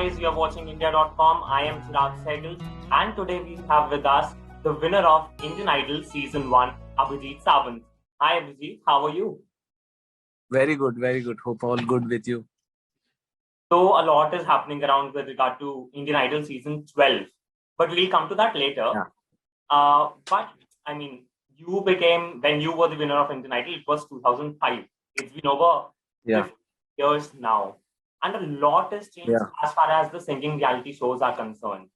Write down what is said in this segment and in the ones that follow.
guys, you're watching India.com. I am Chirag Sehgal, and today we have with us the winner of Indian Idol Season 1, Abhijit Sawant. Hi Abhijit, how are you? Very good, very good. Hope all good with you. So a lot is happening around with regard to Indian Idol Season 12, but we'll come to that later. Yeah. But I mean, you became, when you were the winner of Indian Idol, it was 2005. It's been over 50 years now. And a lot has changed as far as the singing reality shows are concerned.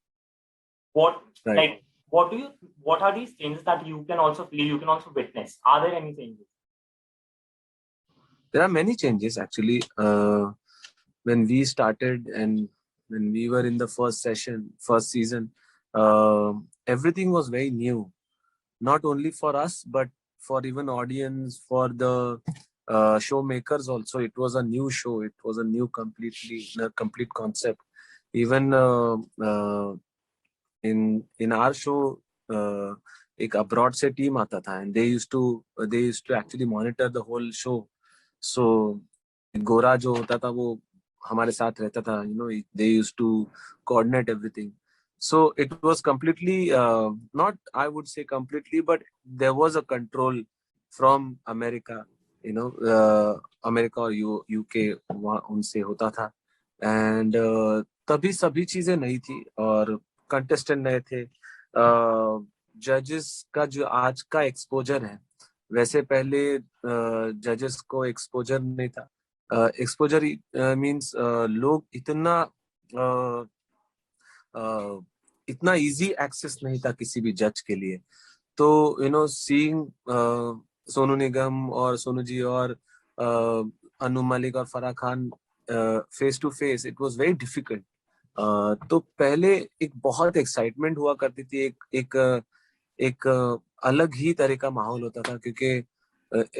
What are these changes that you can also feel, you can also witness? Are there any changes? There are many changes actually. When we started and when we were in the first season, everything was very new. Not only for us, but for even audience, for the showmakers also. It was a new show. It was a complete concept. Even in our show, एक abroad से team आता था, and they used to actually monitor the whole show. So गोरा जो होता था वो हमारे साथ रहता था. They used to coordinate everything. So it was completely, not I would say completely, but there was a control from America. America और UK उनसे होता था. And तभी सभी चीजें नई थी और कंटेस्टेंट नए थे. जजेस का जो आज का एक्सपोजर है, वैसे पहले जजेस को एक्सपोजर नहीं था. एक्सपोजर मींस लोग इतना इजी एक्सेस नहीं था किसी भी जज के लिए. तो सीइंग सोनू निगम और सोनू जी और अनु मलिक और Farah Khan face to face, it was very difficult. तो पहले एक बहुत एक्साइटमेंट हुआ करती थी. एक अलग ही तरह का माहौल होता था, क्योंकि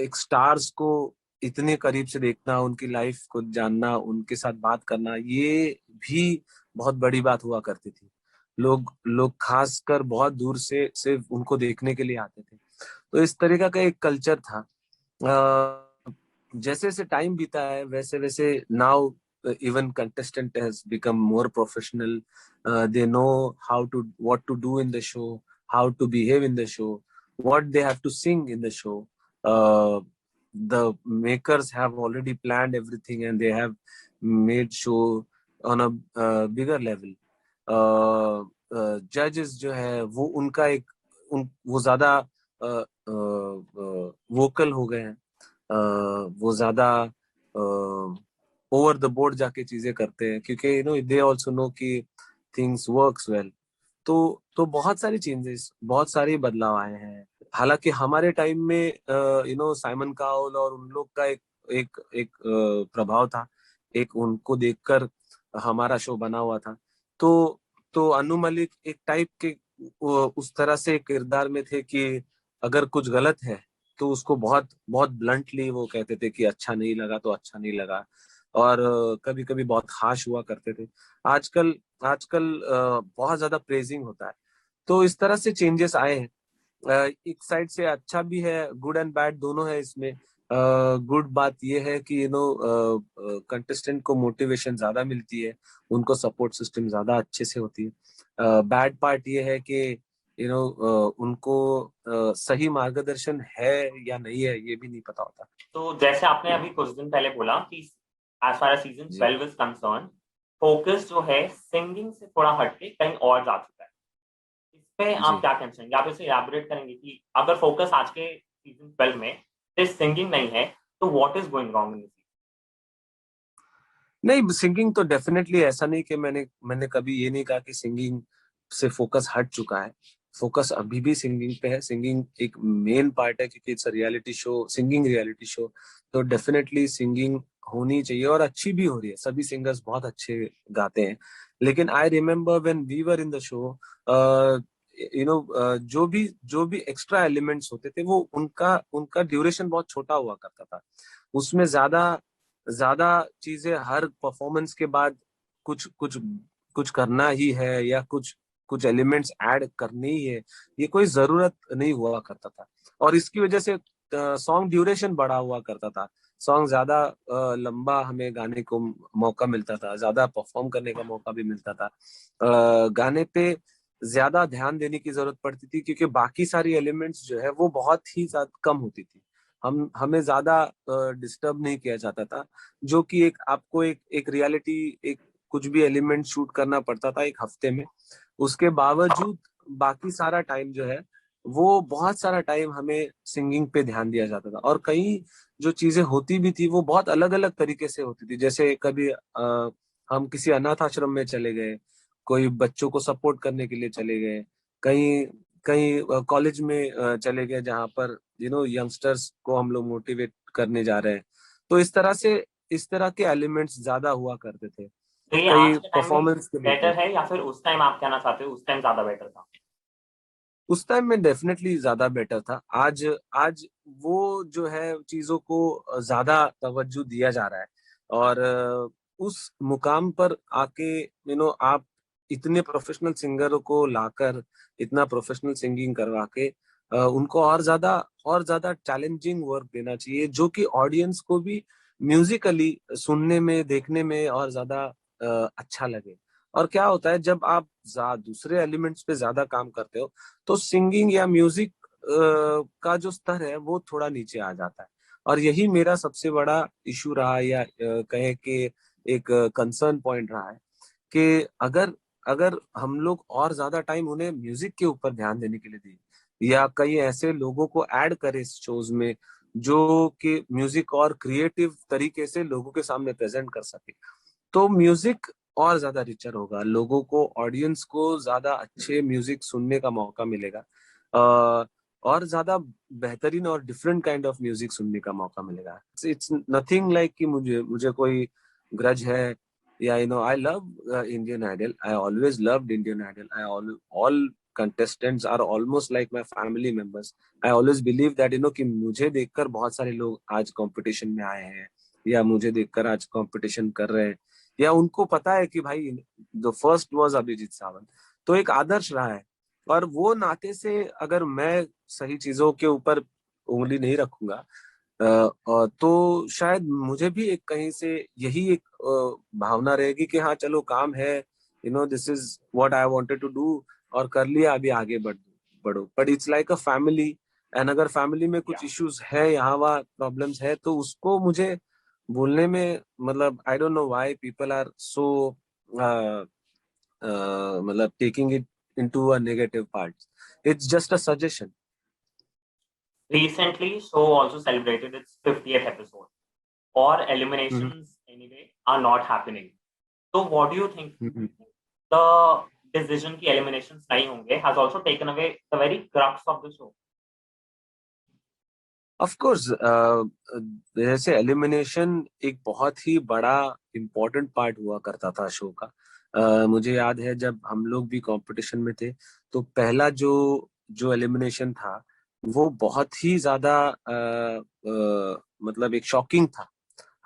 एक स्टार्स को इतने करीब से देखना, उनकी लाइफ को जानना, उनके साथ बात करना, ये भी बहुत बड़ी बात हुआ करती थी. लोग खासकर बहुत दूर से सिर्फ उनको देखने के लिए आते थे. तो इस तरीका का एक कल्चर था. जैसे जैसे टाइम बीता है, वैसे वैसे now even contestant has become more professional. They know what to do in the show, how to behave in the show, what they have to sing in the show. The makers have already planned everything and they have made show on a bigger level. Judges जो है वो उनका वो ज्यादा vocal हो गए हैं. वो ज्यादा ओवर द बोर्ड जाके चीजें करते हैं, क्योंकि दे आल्सो नो कि थिंग्स वर्क्स वेल. तो बहुत सारी चेंजेस, बहुत सारे बदलाव आए हैं. हालांकि हमारे टाइम में साइमन काउल और उन लोग का एक प्रभाव था. एक उनको देखकर हमारा शो बना हुआ था. तो अनु मलिक एक टाइप के उस तरह से किरदार में थे कि अगर कुछ गलत है तो उसको बहुत बहुत ब्लंटली वो कहते थे कि अच्छा नहीं लगा तो अच्छा नहीं लगा. और कभी कभी बहुत हाश हुआ करते थे. आजकल बहुत ज्यादा प्रेजिंग होता है. तो इस तरह से चेंजेस आए हैं. एक साइड से अच्छा भी है, गुड एंड बैड दोनों है इसमें. गुड बात ये है कि कंटेस्टेंट को मोटिवेशन ज्यादा मिलती है, उनको सपोर्ट सिस्टम ज्यादा अच्छे से होती है. बैड पार्ट ये है कि उनको सही मार्गदर्शन है या नहीं है ये भी नहीं पता होता. तो जैसे आपने अभी कुछ दिन पहले बोला कि as far as season 12 is concerned, focus जो है सिंगिंग से थोड़ा हटके कहीं और जा चुका है. इस पे आप क्या कहना चाहेंगे? आप इसे एलैबोरेट करेंगे कि अगर फोकस आज के सीजन 12 में सिर्फ सिंगिंग नहीं है तो what is going wrong in this? नहीं, सिंगिंग तो डेफिनेटली ऐसा नहीं कि मैंने कभी ये नहीं कहा कि सिंगिंग से फोकस हट चुका है. फोकस अभी भी सिंगिंग पे है. सिंगिंग एक मेन पार्ट है क्योंकि it's a reality show, singing reality show. तो डेफिनेटली सिंगिंग होनी चाहिए और अच्छी भी हो रही है. सभी सिंगर्स बहुत अच्छे गाते हैं. लेकिन I remember when we were in the show, जो भी एक्स्ट्रा एलिमेंट्स होते थे वो उनका ड्यूरेशन बहुत छोटा हुआ करता था. उसमें ज्यादा चीजें हर परफॉर्मेंस के बाद कुछ करना ही है या कुछ एलिमेंट्स ऐड करने ही है, ये कोई जरूरत नहीं हुआ करता था. और इसकी वजह से सॉन्ग ड्यूरेशन बढ़ा हुआ करता था, सॉन्ग ज्यादा लंबा हमें गाने को मौका मिलता था, ज्यादा परफॉर्म करने का मौका भी मिलता था, गाने पे ज्यादा ध्यान देने की जरूरत पड़ती थी क्योंकि बाकी सारी एलिमेंट्स जो है वो बहुत ही ज्यादा कम होती थी, हमें ज्यादा डिस्टर्ब नहीं किया जाता था, जो कि एक आपको एक रियलिटी, एक कुछ भी एलिमेंट शूट करना पड़ता था एक हफ्ते में, उसके बावजूद बाकी सारा टाइम जो है वो बहुत सारा टाइम हमें सिंगिंग पे ध्यान दिया जाता था। और कई जो चीजें होती भी थी वो बहुत अलग अलग तरीके से होती थी, जैसे कभी हम किसी अनाथ आश्रम में चले गए, कोई बच्चों को सपोर्ट करने के लिए चले गए, कहीं कहीं कॉलेज में चले गए जहाँ पर यंगस्टर्स को हम लोग मोटिवेट करने जा रहे हैं। तो इस तरह के एलिमेंट्स ज्यादा हुआ करते थे। तो ये कई आज के टाइम में परफॉर्मेंस के लिए बेटर है या फिर उस टाइम आप कहना चाहते हो उस टाइम ज्यादा बेटर था? उस टाइम में डेफिनेटली ज्यादा बेटर था। आज आज वो जो है चीजों को ज्यादा तवज्जो दिया जा रहा है, और उस मुकाम पर आके आप इतने प्रोफेशनल सिंगरों को लाकर इतना प्रोफेशनल सिंगिंग करवा के उनको और ज्यादा चैलेंजिंग वर्क देना चाहिए, जो कि ऑडियंस को भी म्यूजिकली सुनने में देखने में और ज्यादा अच्छा लगे। और क्या होता है जब आप दूसरे एलिमेंट्स पे ज्यादा काम करते हो तो सिंगिंग या म्यूजिक का जो स्तर है वो थोड़ा नीचे आ जाता है। और यही मेरा सबसे बड़ा इशू रहा, या कहे कि एक कंसर्न पॉइंट रहा है कि अगर अगर हम लोग और ज्यादा टाइम उन्हें म्यूजिक के ऊपर ध्यान देने के लिए दें, या कई ऐसे लोगों को ऐड करें इस शोज में जो कि म्यूजिक और क्रिएटिव तरीके से लोगों के सामने प्रेजेंट कर सके, तो म्यूजिक और ज्यादा रिचर होगा, लोगों को, ऑडियंस को ज्यादा अच्छे म्यूजिक सुनने का मौका मिलेगा, और ज्यादा बेहतरीन और डिफरेंट काइंड ऑफ म्यूजिक सुनने का मौका मिलेगा। इट्स नथिंग लाइक कि मुझे मुझे कोई ग्रज है, या I love Indian Idol, I always loved Indian Idol, I all contestants are almost like my family members. I always believe that कि मुझे देखकर बहुत सारे लोग आज कंपटीशन में आए हैं, या मुझे देखकर आज कंपटीशन कर रहे हैं, या उनको पता है कि भाई the first was Abhijeet Sawant. तो एक आदर्श रहा है, और वो नाते से अगर मैं सही चीजों के ऊपर उंगली नहीं रखूंगा तो शायद मुझे भी एक कहीं से यही एक भावना रहेगी कि हाँ चलो काम है, this is what I wanted to do, और कर लिया, अभी आगे बढ़ो। But it's like a family, एंड अगर फैमिली में कुछ इश्यूज है, यहाँ वहाँ प्रॉब्लम्स है, तो उसको मुझे बोलने में, मतलब I don't know why people are so मतलब taking it into a negative part. It's just a suggestion. Recently, show also celebrated its 50th episode. Or eliminations anyway are not happening. So what do you think? The decision ki eliminations nahi honge has also taken away the very crux of the show. Of course जैसे elimination एक बहुत ही बड़ा important part हुआ करता था show का। मुझे याद है जब हम लोग भी कंपटीशन में थे तो पहला जो जो एलिमिनेशन था वो बहुत ही ज्यादा मतलब एक शॉकिंग था।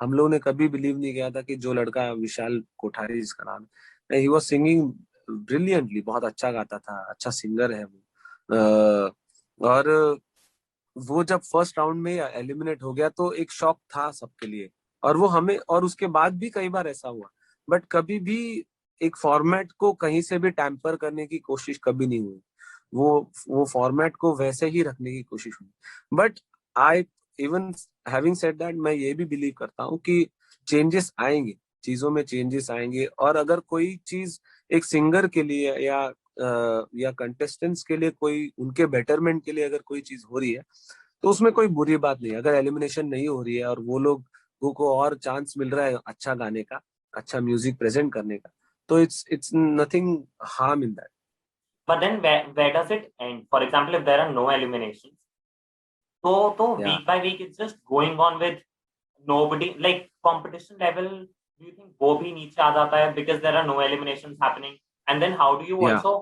हम लोगों ने कभी बिलीव नहीं किया था कि जो लड़का विशाल कोठारी जिसका नाम है, ही वाज सिंगिंग ब्रिलियंटली, बहुत अच्छा गाता था, अच्छा सिंगर है वो। और वो जब फर्स्ट राउंड में एलिमिनेट हो गया तो एक शॉक था सबके लिए, और वो हमें, और उसके बाद भी कई बार ऐसा हुआ, बट कभी भी एक फॉर्मेट को कहीं से भी टैम्पर करने की कोशिश कभी नहीं हुई। वो फॉर्मेट को वैसे ही रखने की कोशिश हुई। But I even having said that, मैं ये भी बिलीव करता हूँ कि चेंजेस आएंगे, चीजों में चेंजेस आएंगे, और अगर कोई चीज एक सिंगर के लिए या कंटेस्टेंट्स के लिए, कोई उनके बेटरमेंट के लिए अगर कोई चीज हो रही है तो उसमें कोई बुरी बात नहीं है। अगर एलिमिनेशन नहीं हो रही है और वो लोग को और चांस मिल रहा है अच्छा गाने का, अच्छा म्यूजिक प्रेजेंट करने का, तो it's nothing harm in that. But then where does it end? For example, if there are no eliminations, so या week by week it's just going on with nobody. Like competition level, do you think वो भी नीचे आ जाता है because there are no eliminations happening? And then how do you या also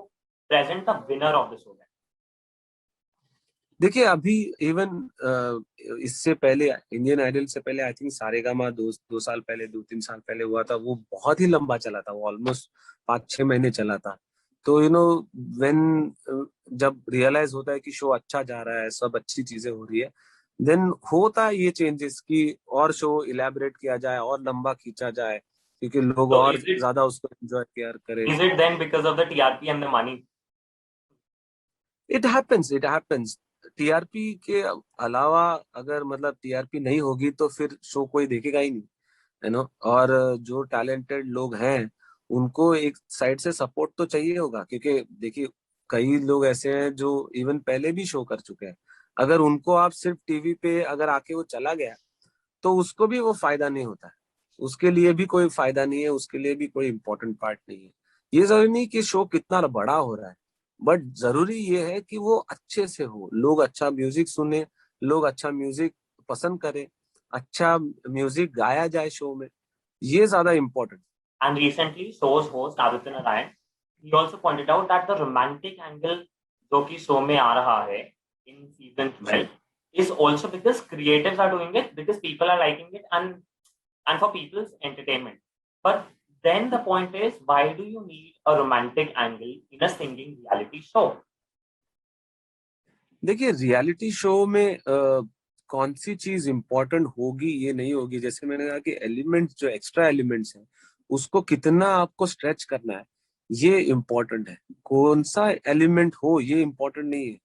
present the winner of the show then? देखिए अभी even इससे पहले, इंडियन आइडल से पहले, आई थिंक सारेगामा दो साल पहले, 2-3 साल पहले हुआ था, वो बहुत ही लंबा चला था, वो ऑलमोस्ट 5-6 महीने चला था। तो व्हेन जब रियलाइज होता है कि शो अच्छा जा रहा है, सब अच्छी चीजें हो रही है, देन होता है ये चेंजेस कि और शो इलेबोरेट किया जाए और लंबा खींचा जाए क्योंकि लोग So और ज्यादा उसको एंजॉय केयर करें. is it then because of the TRP and the money? It happens. TRP के अलावा अगर मतलब टीआरपी नहीं होगी तो फिर शो कोई देखेगा ही नहीं, है ना. और जो टैलेंटेड लोग हैं उनको एक साइड से सपोर्ट तो चाहिए होगा क्योंकि देखिए कई लोग ऐसे हैं जो इवन पहले भी शो कर चुके हैं. अगर उनको आप सिर्फ टीवी पे अगर आके वो चला गया तो उसको भी वो फायदा नहीं होता है. उसके लिए भी कोई फायदा नहीं है, उसके लिए भी कोई इम्पोर्टेंट पार्ट नहीं है. ये जरूरी नहीं कि शो कितना बड़ा हो रहा है, बट जरूरी ये है कि वो अच्छे से हो, लोग अच्छा म्यूजिक सुने, लोग अच्छा म्यूजिक पसंद करें, अच्छा म्यूजिक गाया जाए शो में. ये ज्यादा important. And recently, show's host Aditya Narayan, he also pointed out that the romantic angle जो कि शो में आ रहा है in season 12 is also because creatives are doing it because people are liking it and for people's entertainment. But then the point is, why do you need a romantic angle in a singing reality show? देखिए reality show में कौन सी चीज important होगी ये नहीं होगी. जैसे मैंने कहा कि एलिमेंट्स जो एक्स्ट्रा एलिमेंट्स हैं उसको कितना आपको स्ट्रेच करना है ये इम्पोर्टेंट है. कौन सा एलिमेंट हो ये इम्पोर्टेंट नहीं है.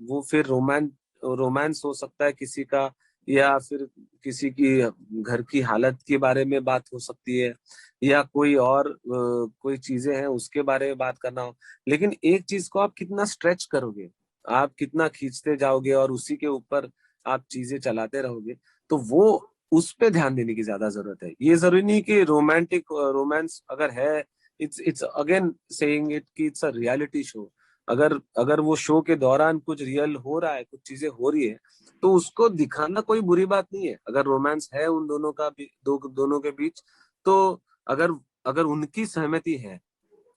वो फिर रोमांस हो सकता है किसी का, या फिर किसी की घर की हालत के बारे में बात हो सकती है, या कोई और कोई चीजें हैं उसके बारे में बात करना हो. लेकिन एक चीज को आप कितना स्ट्रेच करोगे, आप कितना खींचते जाओगे और उसी के ऊपर आप चीजें चलाते रहोगे, तो वो उस पे ध्यान देने की ज्यादा जरूरत है. ये जरूरी नहीं कि रोमांस अगर है, इट्स अगेन सेइंग इट कि इट्स अ रियलिटी शो. अगर अगर वो शो के दौरान कुछ रियल हो रहा है, कुछ चीजें हो रही है, तो उसको दिखाना कोई बुरी बात नहीं है. अगर रोमांस है उन दोनों का भी, दोनों के बीच, तो अगर अगर उनकी सहमति है,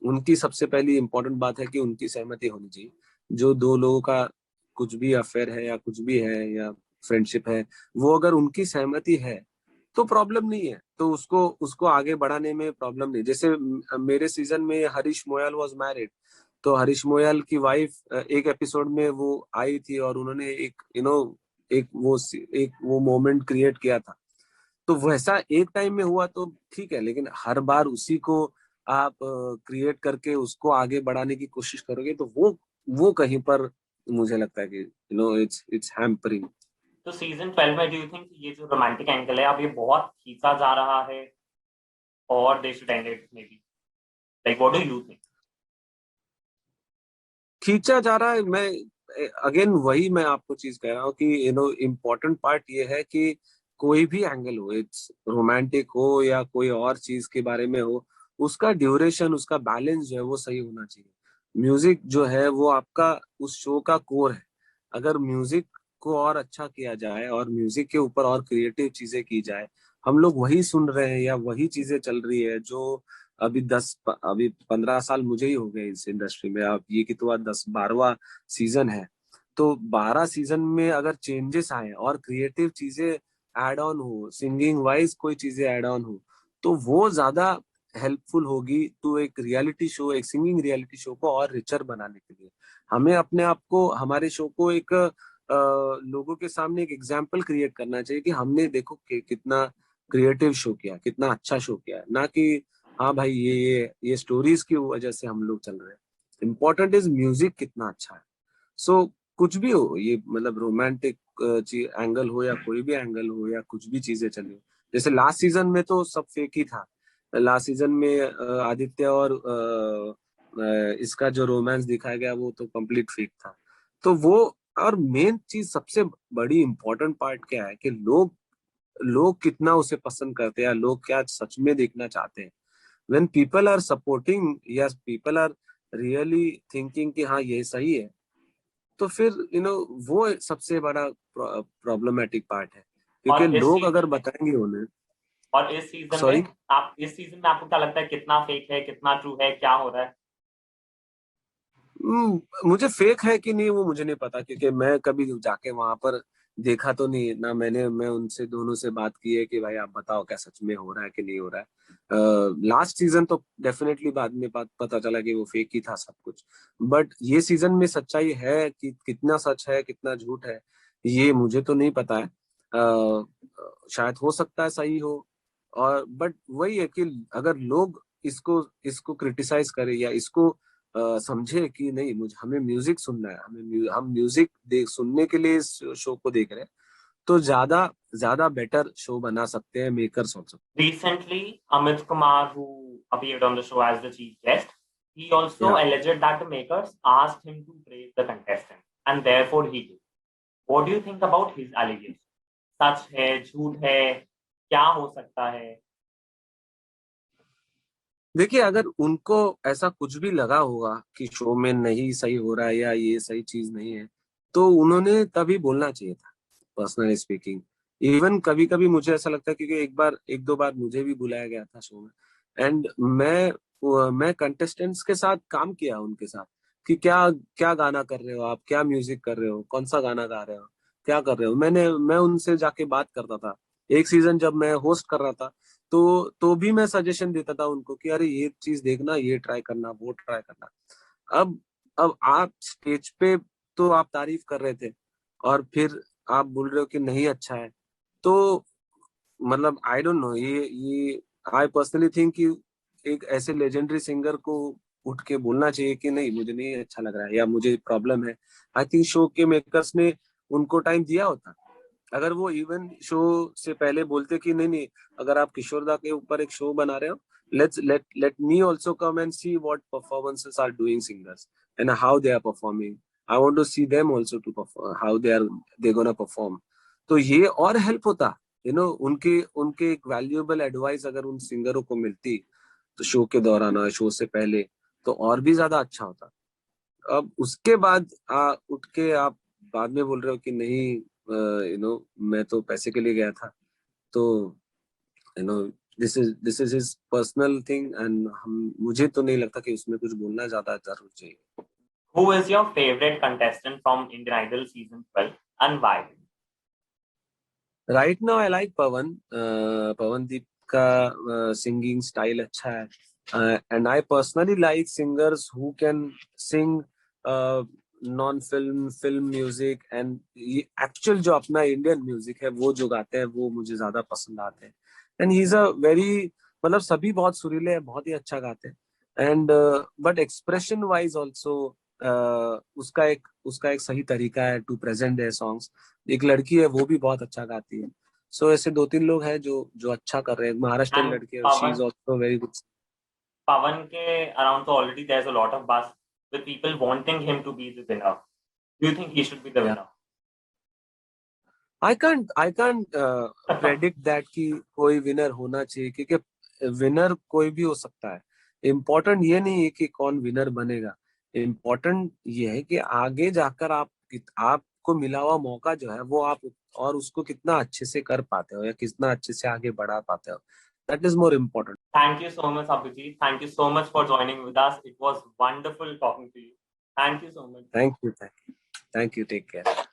उनकी सबसे पहली इंपॉर्टेंट बात है कि उनकी सहमति होनी चाहिए. जो दो लोगों का कुछ भी अफेयर है या कुछ भी है या फ्रेंडशिप है, वो अगर उनकी सहमति है तो प्रॉब्लम नहीं है. तो उसको उसको आगे बढ़ाने में प्रॉब्लम नहीं. जैसे मेरे सीजन में हरीश मोयाल वाज मैरिड, तो हरीश मोयाल की वाइफ एक एपिसोड में वो आई थी और उन्होंने एक एक वो मोमेंट क्रिएट किया था. तो वैसा एक टाइम में हुआ तो ठीक है, लेकिन हर बार उसी को आप क्रिएट करके उसको आगे बढ़ाने की कोशिश करोगे तो वो कहीं पर मुझे लगता है कि इट्स हैम्परिंग. तो सीजन 12 में डू यू थिंक ये जो रोमांटिक एंगल है अब ये बहुत खींचा जा रहा है और they should and it may be, like what do you think? खींचा जा रहा है. मैं अगेन वही मैं आपको चीज कह रहा हूँ कि इम्पोर्टेंट पार्ट ये है कि कोई भी एंगल हो, इट्स रोमांटिक हो या कोई और चीज के बारे में हो, उसका ड्यूरेशन, उसका बैलेंस जो है वो सही होना चाहिए. म्यूजिक जो है वो आपका उस शो का कोर है. अगर म्यूजिक को और अच्छा किया जाए और म्यूजिक के ऊपर और क्रिएटिव चीजें की जाए, हम लोग वही सुन रहे हैं या वही चीजें चल रही है जो अभी 15 साल मुझे ही हो गए इस इंडस्ट्री में. आप ये कि तो 10-12वां सीजन है, तो 12 सीजन में अगर चेंजेस आए और क्रिएटिव चीजें ऐड ऑन हो, सिंगिंग वाइज कोई चीजें ऐड ऑन हो, तो वो ज्यादा हेल्पफुल होगी तो एक रियलिटी शो, एक सिंगिंग रियलिटी शो को और रिचर बनाने के लिए. हमें अपने आप को, हमारे शो को एक लोगों के सामने एक एग्जाम्पल क्रिएट करना चाहिए कि हमने देखो कितना क्रिएटिव शो किया, कितना अच्छा शो किया, ना कि हाँ भाई ये स्टोरीज की वजह से हम लोग चल रहे हैं. इम्पोर्टेंट इज म्यूजिक कितना अच्छा है. सो कुछ भी हो, ये मतलब रोमांटिक एंगल हो या कोई भी एंगल हो या कुछ भी चीजें चली हो. जैसे लास्ट सीजन में तो सब फेक ही था. लास्ट सीजन में आदित्य और इसका जो रोमांस दिखाया गया वो तो कंप्लीट फेक था. तो वो, और मेन चीज सबसे बड़ी इंपॉर्टेंट पार्ट क्या है कि लोग कितना उसे पसंद करते हैं, लोग क्या सच में देखना चाहते हैं. when people are supporting, yes, people are really thinking कि हाँ ये सही है, तो फिर वो सबसे बड़ा प्रॉब्लमेटिक पार्ट है क्योंकि और लोग अगर बताएंगे उन्हें. इस सीजन सॉरी, में आपको क्या लगता है कितना फेक है कितना ट्रू है, क्या हो रहा है? मुझे फेक है कि नहीं वो मुझे नहीं पता क्योंकि मैं कभी जाके वहां पर देखा तो नहीं ना. मैं उनसे दोनों से बात की है कि भाई आप बताओ क्या सच में हो रहा है कि नहीं हो रहा है. लास्ट सीजन तो डेफिनेटली बाद में पता चला कि वो फेक ही था सब कुछ. बट ये सीजन में सच्चाई है कि कितना सच है कितना झूठ है ये मुझे तो नहीं पता है, शायद हो सकता है सही हो। और बट वही है कि अगर लोग इसको इसको क्रिटिसाइज करे या इसको समझे कि नहीं, मुझे हमें म्यूजिक सुनना है, हम म्यूजिक देख सुनने के लिए इस शो को देख रहे हैं, तो ज्यादा ज्यादा बेटर शो बना सकते हैं makers also. Recently, Amit Kumar, who appeared on the show as the chief guest, he also या alleged that the makers asked him to praise the contestant, and therefore he did. What do you think about his allegations? सच है, झूठ है, क्या हो सकता है? देखिए, अगर उनको ऐसा कुछ भी लगा होगा कि शो में नहीं सही हो रहा है या ये सही चीज नहीं है, तो उन्होंने तभी बोलना चाहिए था, पर्सनली स्पीकिंग। इवन कभी कभी मुझे ऐसा लगता है, क्योंकि एक दो बार मुझे भी बुलाया गया था शो में, एंड मैं कंटेस्टेंट्स के साथ काम किया उनके साथ कि क्या क्या गाना कर रहे हो आप, क्या म्यूजिक कर रहे हो, कौन सा गाना गा रहे हो, क्या कर रहे हो। मैं उनसे जाके बात करता था। एक सीजन जब मैं होस्ट कर रहा था, तो भी मैं सजेशन देता था उनको कि अरे ये चीज देखना, ये ट्राई करना, वो ट्राई करना। अब अब आप स्टेज पे तो आप तारीफ कर रहे थे, और फिर आप बोल रहे हो कि नहीं अच्छा है। तो मतलब आई डोंट नो, ये आई पर्सनली थिंक कि एक ऐसे लेजेंडरी सिंगर को उठ के बोलना चाहिए कि नहीं, मुझे नहीं अच्छा लग रहा है या मुझे प्रॉब्लम है। आई थिंक शो के मेकर्स ने उनको टाइम दिया होता। अगर वो इवन शो से पहले बोलते कि नहीं नहीं, अगर आप किशोर दा के ऊपर एक शो बना रहे हो, let me also come and see what performances are doing singers and how they are performing, I want to see them also to perform, how they gonna perform. तो ये और हेल्प होता, उनके उनके एक वैल्यूएबल एडवाइस अगर उन सिंगरों को मिलती तो शो के दौरान और शो से पहले, तो और भी ज्यादा अच्छा होता। अब उसके बाद उठ के आप बाद में बोल रहे हो कि नहीं, मैं तो पैसे के लिए गया था। तो you know this is his personal thing, and हम मुझे तो नहीं लगता कि उसमें कुछ बोलना ज्यादा जरूर चाहिए। Who is your favorite contestant from Indian Idol season 12 and why? Right now I like Pawandeep का सिंगिंग स्टाइल अच्छा है, and I personally like singers who can sing non film film music, and ये एक्चुअल जो अपना Indian music है वो जो गाते हैं वो मुझे ज्यादा पसंद आते हैं। And he is a very, मतलब सभी बहुत सुरीले हैं, बहुत ही अच्छा गाते हैं, and but expression wise also उसका एक सही तरीका है टू प्रेजेंट देयर सॉन्ग्स। एक लड़की है वो भी बहुत अच्छा गाती है। सो ऐसे दो तीन लोग हैं जो जो अच्छा कर रहे हैं। महाराष्ट्र And लड़की है, she is Pawan, also very good. Pawan ke around, so already there's a lot of buzz with people wanting him to be the winner. Do you think he should be the winner? I can't predict that कि कोई winner होना चाहिए, क्योंकि winner कोई भी हो सकता है। इम्पोर्टेंट ये नहीं है कि कौन विनर बनेगा, इम्पोर्टेंट ये है कि आगे जाकर आपको मिला हुआ मौका जो है वो आप और उसको कितना अच्छे से कर पाते हो या कितना अच्छे से आगे बढ़ा पाते हो, that is more important. Thank you so much, Abhijit. Thank you so much for joining with us. It was wonderful talking to you. Thank you so much. Thank you, thank you, take care.